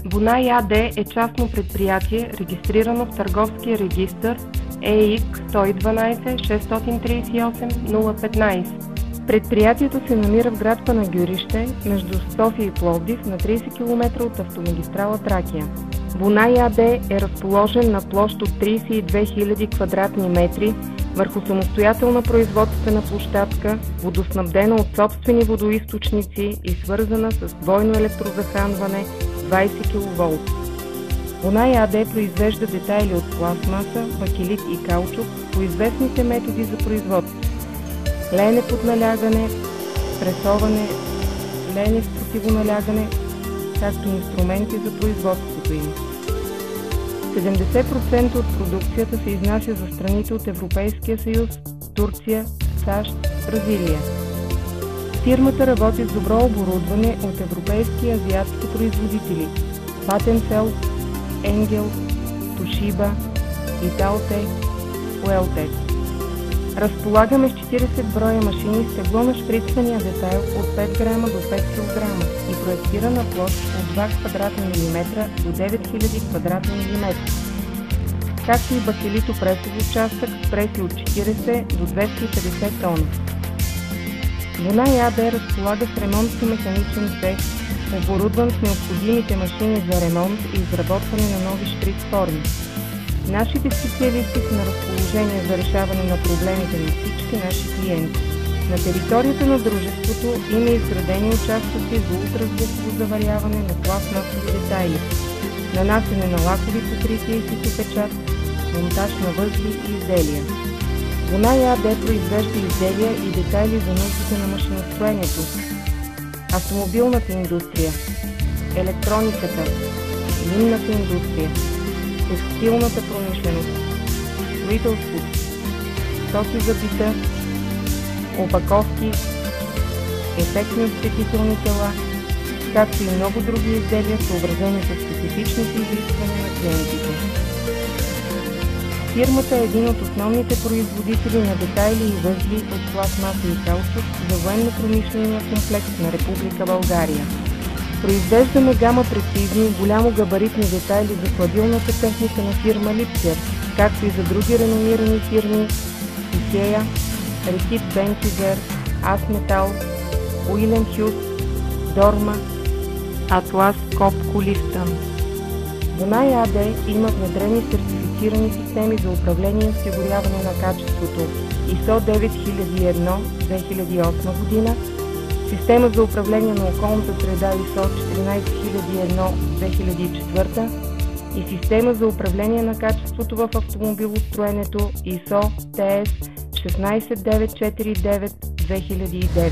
Бунай АД е частно предприятие, регистрирано в търговския регистър ЕИК 112 638 015. Предприятието се намира в град Панагюрище, между София и Пловдив, на 30 км от автомагистрала Тракия. Бунай АД е разположен на площ от 32 000 квадратни метри върху самостоятелна производствена площадка, водоснабдена от собствени водоизточници и свързана с двойно електрозахранване 20 кВ. Бунай АД произвежда детайли от пластмаса, бакелит и каучук по известните методи за производство: леене под налягане, пресоване, леене с противоналягане, както и инструменти за производството им. 70% от продукцията се изнася за страните от Европейския съюз, Турция, САЩ, Бразилия. Фирмата работи с добро оборудване от европейски и азиатски производители: Vattenfall, Engel, Toshiba, Italtech, Weltec. Разполагаме с 40 броя машини с тегло на шприцвания детайл от 5 грама до 5 кг и проектирана площ от 2 квадратни милиметра до 9000 квадратни милиметра, както и бакелито-пресов участък с преси от 40 до 250 тона. Бунай АД разполага с ремонтно-механичен цех, оборудван с необходимите машини за ремонт и изработване на нови шприц форми. Нашите специалисти са на разположение за решаване на проблемите на всички наши клиенти. На територията на дружеството има изградени участъци за ултразвуково заваряване на пластмасови детайли, нанасене на лакови покрития и ситопечат, монтаж на възли и изделия. Бунай АД произвежда изделия и детайли за нуждите на машиностроенето, автомобилната индустрия, електрониката, минната индустрия, текстилната промишленост, строителството, стоки за бита, опаковки, ефектни осветителни тела, както и много други изделия, съобразени с специфичните изисквания на клиентите. Фирмата е един от основните производители на детайли и възли от пластмаса и каучук за военно-промишления комплекс на Република България. Произвеждаме гама прецизни, голямо габаритни детайли за хладилната техника на фирма Липсер, както и за други реномирани фирми: Икея, Рекит Бенчигер, Асметал, Уилям Хюс, Дорма, Атлас Копко Лифтън. Бунай АД има внедрени сертифицирани системи за управление и осигуряване на качеството: ISO 9001-2008 година, система за управление на околната среда ISO 14001-2004 и система за управление на качеството в автомобилостроенето ISO TS 16949-2009.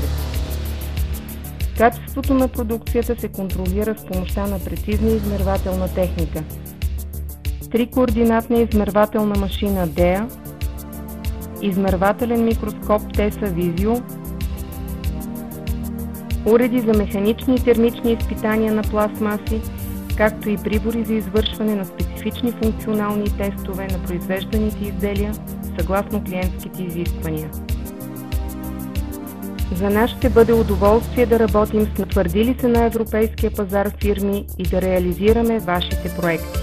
Качеството на продукцията се контролира с помощта на прецизна измервателна техника: 3-координатна измервателна машина DEA, измервателен микроскоп TESA Visio, уреди за механични и термични изпитания на пластмаси, както и прибори за извършване на специфични функционални тестове на произвежданите изделия съгласно клиентските изисквания. За нас ще бъде удоволствие да работим с натвърдили се на европейския пазар фирми и да реализираме вашите проекти.